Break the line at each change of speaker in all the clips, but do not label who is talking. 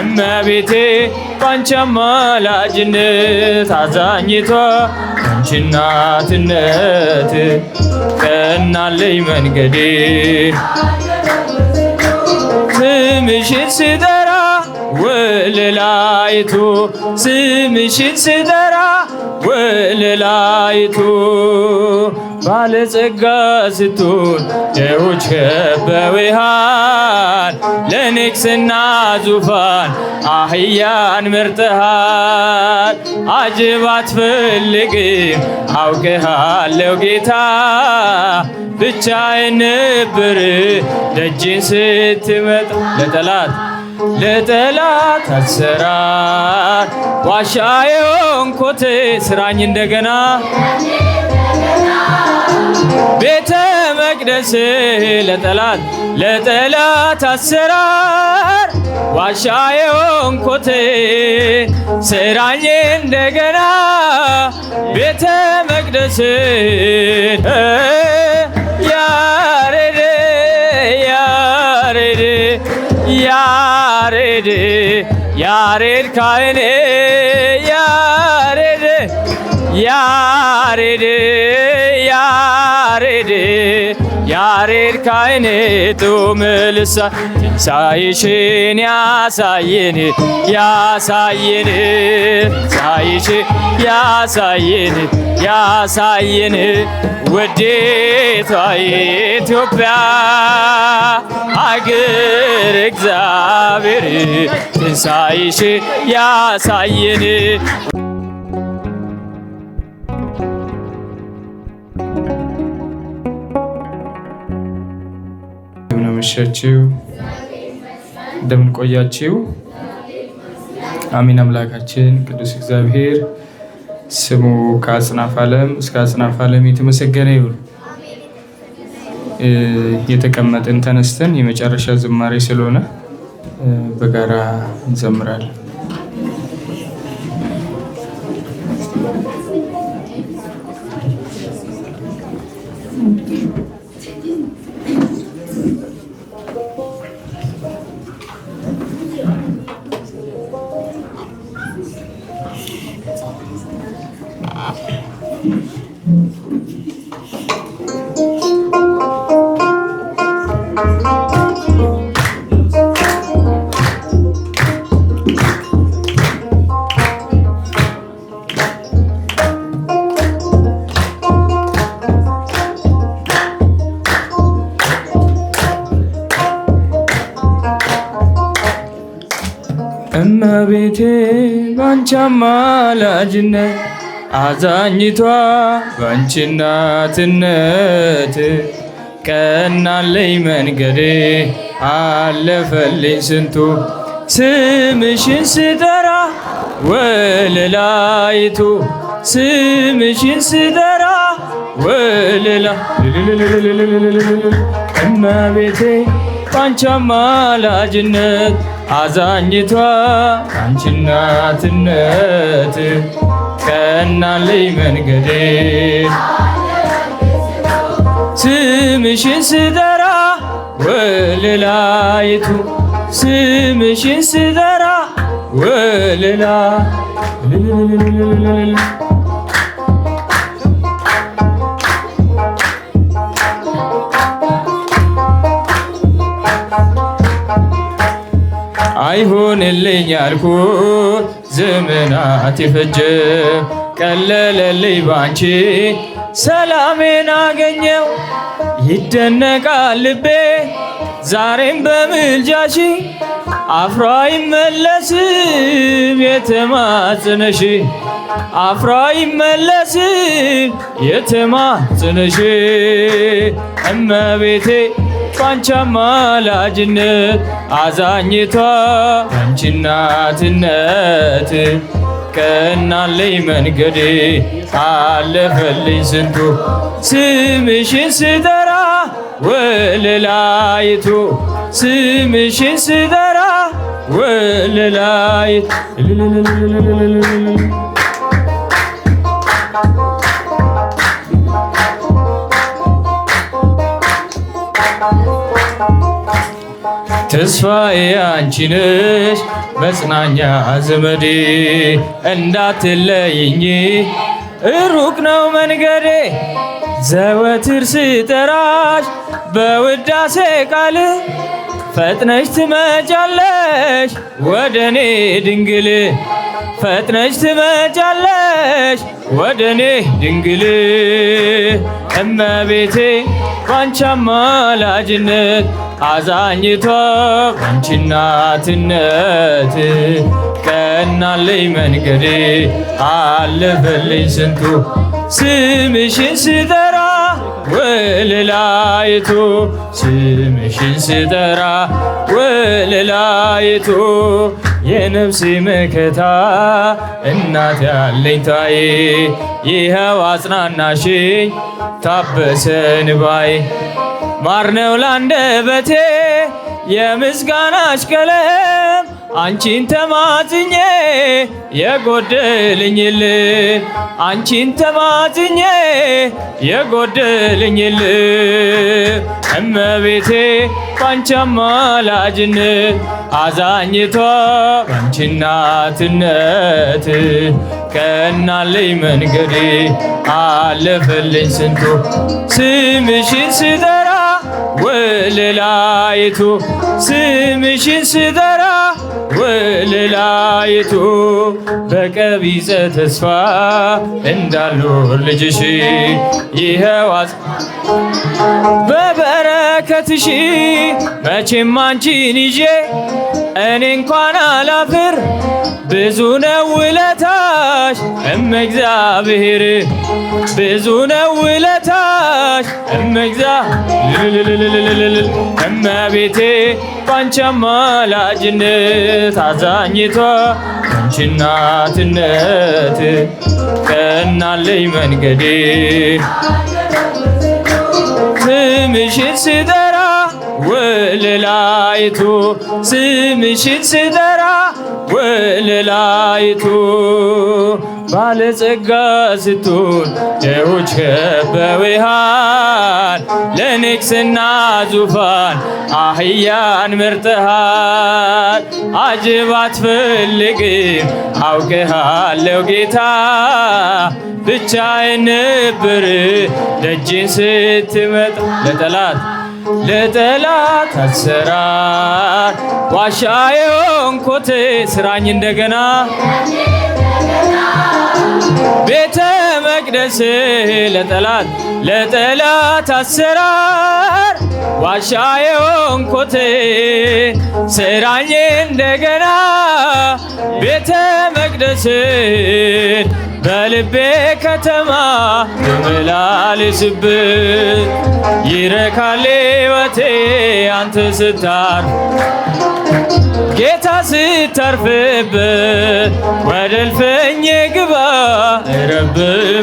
እመቤቴ ባንቺ አማላጅነት አዛኝቷ አንቺ እናትነት ቀናለኝ መንገዴ ስምሽን ስጠራ ወለላይቱ ስምሽን ስጠራ ወለላይቱ ባለጸጋ ስትሆን ደዎች ከበውሃል ለንግስና ዙፋን አህያን መርጠሃል አጅብ አትፈልግም አውቅሃለሁ ጌታ ብቻዬን ነበር ደጅን ስትመጣ ለጠላት አሰራር ዋሻ የሆንኩት ስራኝ እንደገና ቤተ መቅደስ ለጠላት አሰራር ዋሻ የሆንኩት ስራኝ እንደገና ቤተ መቅደስ ያሬድ ያሬድ ያሬድ ያሬድ ካህኔ ያሬድ ያሬድ ያሬድ ያሬድ ካህኔ ጡም ልሳን ትንሣኤሽን ያሳየን ያሳየን ትንሣኤሽን ያሳየን ያሳየን ውዴቷ ኢትዮጵያ አገር እግዚአብሔር ትንሣኤሽን ያሳየን። እንደምን አመሻችሁ፣ እንደምን ቆያችሁ? አሜን። አምላካችን ቅዱስ እግዚአብሔር ስሙ ከአጽናፈ ዓለም እስከ አጽናፈ ዓለም የተመሰገነ ይሁን። የተቀመጥን ተነስተን የመጨረሻ ዝማሬ ስለሆነ በጋራ እንዘምራለን። እመቤቴ ባንቺ አማላጅነት አዛኝቷ ባንቺ እናትነት ቀናለኝ መንገዴ አለፈልኝ ስንቱ ስምሽን ስጠራ ወለላይቱ ስምሽን ስጠራ ወለላ እመቤቴ ባንቺ አማላጅነት አዛኝቷ ባንቺ እናትነት ቀናለኝ መንገዴ ስምሽን ስጠራ ወለላይቱ ስምሽን ስጠራ ወለላ አይሆንልኝ አልኩት ዘመናት የፈጀ ቀለለልኝ ባንቺ ሰላሜን አገኘው ይደነቃል ልቤ ዛሬም በምልጃሽ አፍሮ አይመለስም የተማጽነሽ አፍሮ አይመለስም የተማጽነሽ እመቤቴ ባንቺ አማላጅነት አዛኝቷ ባንቺ እናትነት ቀናለኝ መንገዴ አለፈልኝ ስንቱ ስምሽን ስጠራ ወለላይቱ ስምሽን ስጠራ ወለላይቱ ተስፋዬ አንቺ ነሽ መጽናኛ ዘመዴ እንዳትለይኝ ሩቅ ነው መንገዴ ዘወትር ስጠራሽ በውዳሴ ቃል ፈጥነሽ ትመጫለሽ ወደኔ ድንግል ፈጥነሽ ትመጫለሽ ወደኔ ድንግል እመቤቴ ባንቺ አማላጅነት አዛኝቷ ባንቺ እናትነት ቀናለኝ መንገዴ አለፈልኝ ስንቱ ስምሽን ስጠራ ወለላይቱ ስምሽን ስጠራ ወለላይቱ የነፍሴ መከታ እናት ያለኝታዬ ይኸው አጽናናሽኝ ታበሰ እንባዬ ማር ነው ላንደበቴ የምስጋናሽ ቀለም አንቺን ተማጽኜ የጎደለኝልን አንቺን ተማጽኜ የጎደለኝልን እመቤቴ ባንቺ አማላጅነት አዛኝቷ ባንቺ እናትነት ቀናለኝ መንገዴ አለፈልኝ ስንቱ ስምሽን ስጠራ ወለላይቱ ስምሽን ስጠራ ወለላይቱ በቀቢጸ ተስፋ እንዳልኖር ልጅሽ ይኸው በበረከትሽ መቼም አንቺን ይዤ እኔ እንኳን አላፍር ብዙ ነው ውለታሽ እመእግዚአብሔር ብዙ ነው ውለታሽ እመቤቴ ባንቺ አማላጅነት አዛኝቷ ባንቺ እናትነት ቀናለኝ መንገዴ ስምሽን ስጠራ ወለላይቱ ስምሽን ስጠራ ወለላይቱ ባለጸጋ ስትሆን ድሆች ከበውሃል ለንግስና ዙፋን አህያን መርጠሃል አጅብ አትፈልግም አውቅሃለሁ ጌታ ብቻዬን ነበር ደጅን ስትመጣ ለጠላት አሰራር ዋሻ የሆንኩት ስራኝ እንደገና ቤተ መቅደስ ለጠላት አሰራር ዋሻ የሆንኩት ስራኝ እንደገና ቤተ መቅደስን በልቤ ከተማ ብመላለስበት ይረካል ሕይወቴ አንተ ስታርፍ ጌታ ስታርፍበት ወደ እልፍኝ ግባ ረብ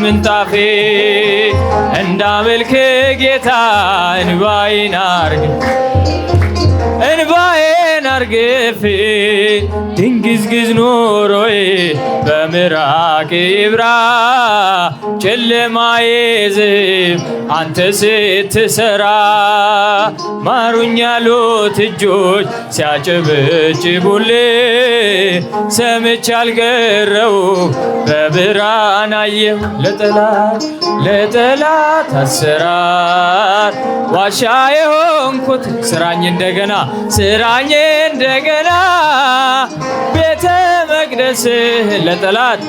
ምንጣፌ እንዳመልክ ጌታ እንባዬን አርግፌ ድንግዝግዝ ኖሮዬ በምራቅ ይብራ ጨለማዬ ዝም አንተ ስትሰራ ማሩኝ ያሉት እጆች ሲያጨበጭቡልኝ ሰምቼ አልቀረሁ በብርሃን አየሁ ለጠላት አሰራር ዋሻ የሆንኩት ስራኝ እንደገና ቤተ መቅደስህ ለጠላት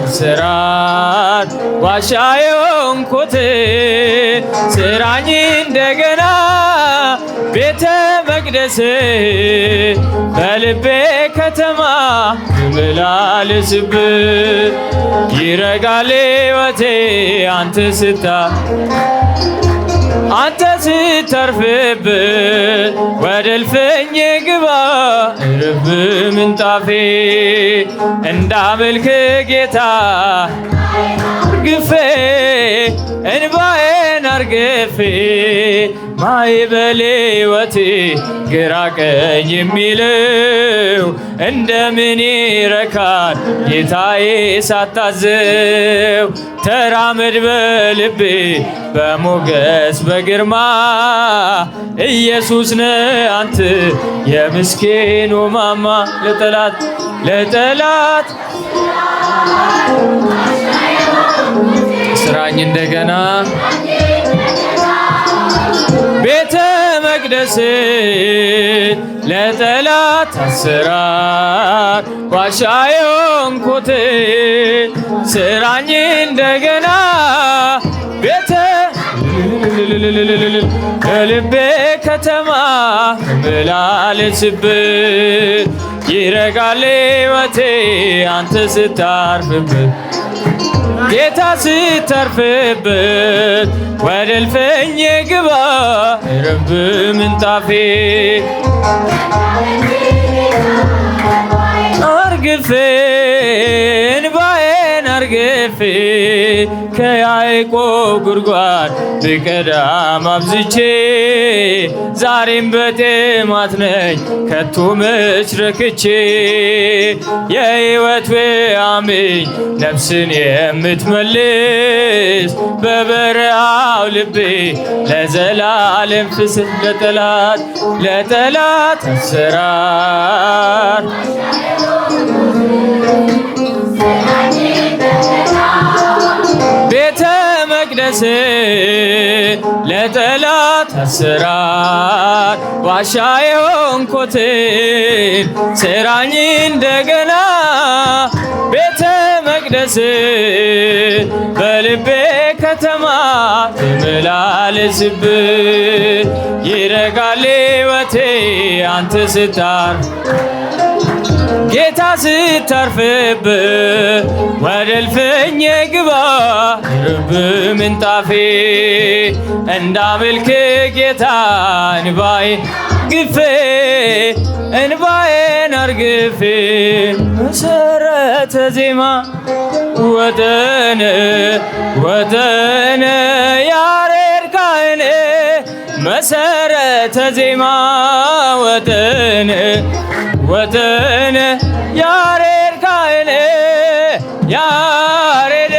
አሰራር ዋሻ የሆንኩት ስራኝ እንደገና ቤተ መቅደስህ በልቤ ከተማ ብመላለስበት ይረጋል ሕይወቴ አንተ ስታርፍበት ወደ እልፍኝ ግባ እርፍ ምንጣፌ እንዳመልክ ጌታ አርግፌ እንባዬን አርግፌ ማዕበል ሕይወቴ ግራ ቀኝ የሚለው እንደምን ይረካል ጌታዬ ሳታዘው ተራመድ በልቤ በሞገስ በግርማ ኢየሱስ ነህ አንተ የምስኪኑ ማማ ለጠላት ስራኝ እንደገና ቤተ መቅደስ ለጠላት አሰራር ዋሻ የሆንኩት ስራኝ እንደገና ቤተ በልቤ ከተማ እመላለስበት ይረጋል ሕይወቴ አንተ ስታርፍበት ጌታ ስታርፍበት ወደ እልፍኜ ግባ ረብ ምንጣፌ አርግፌ እንባዬን አርግፌ ከያዕቆብ ጉድጓድ ብቀዳም አብዝቼ ዛሬም በጥማት ነኝ ከቶ መች ረክቼ የሕይወት አምኝ ነፍስን የምትመልስ በበረሃው ልቤ ለዘላለም ፍስህ ለጠላት አሰራር ቤተ መቅደስ ለጠላት አሰራር ዋሻ የሆንኩትን ስራኝ እንደገና ቤተ መቅደስ በልቤ ከተማ ትመላለስበት ይረጋል ሕይወቴ አንተ ስታርፍ ጌታ ስታርፍበት ወደ እልፍኜ ግባ ረብ ምንጣፌ እንዳመልክ ጌታ እንባዬን አርግፌ መሰረተ ዜማ ወጠነ ያሬድ ካህኔ መሰረተ ዜማ ወጠነ ያሬድ ካህኔ ያሬድ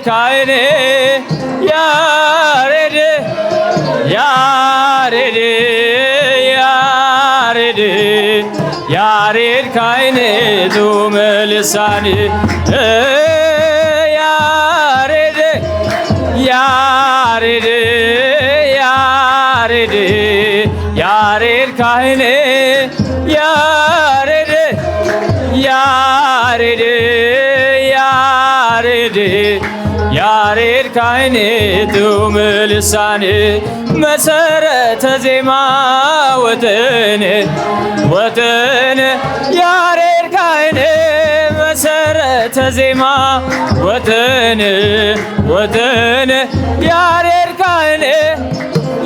ካህኔ ያሬድ ካህኔ ጡመ ልሳን ያሬድ ካህኔ ያሬድ ካህኔ ጡመ ልሳን መሰረተ ዜማ ወጠነ ያሬድ ካህኔ መሰረተ ዜማ ወጠነ ያሬድ ካህኔ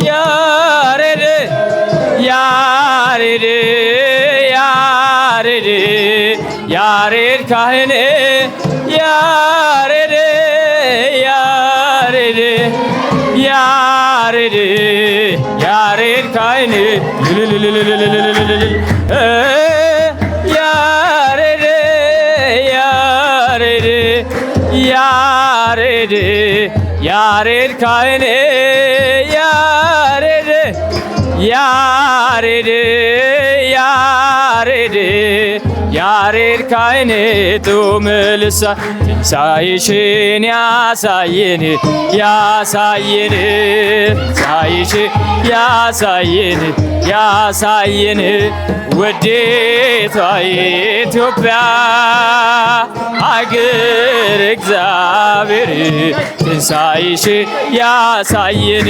ያሬድ ካህኔ ያሬድ ካህኔ ያሬድ ካህኔ ያሬድ ካህኔ ጡመ ልሳን ትንሣኤሽን ያሳየን ውዴቷ ኢትዮጵያ አገር እግዚአብሔር ትንሣኤሽን ያሳየን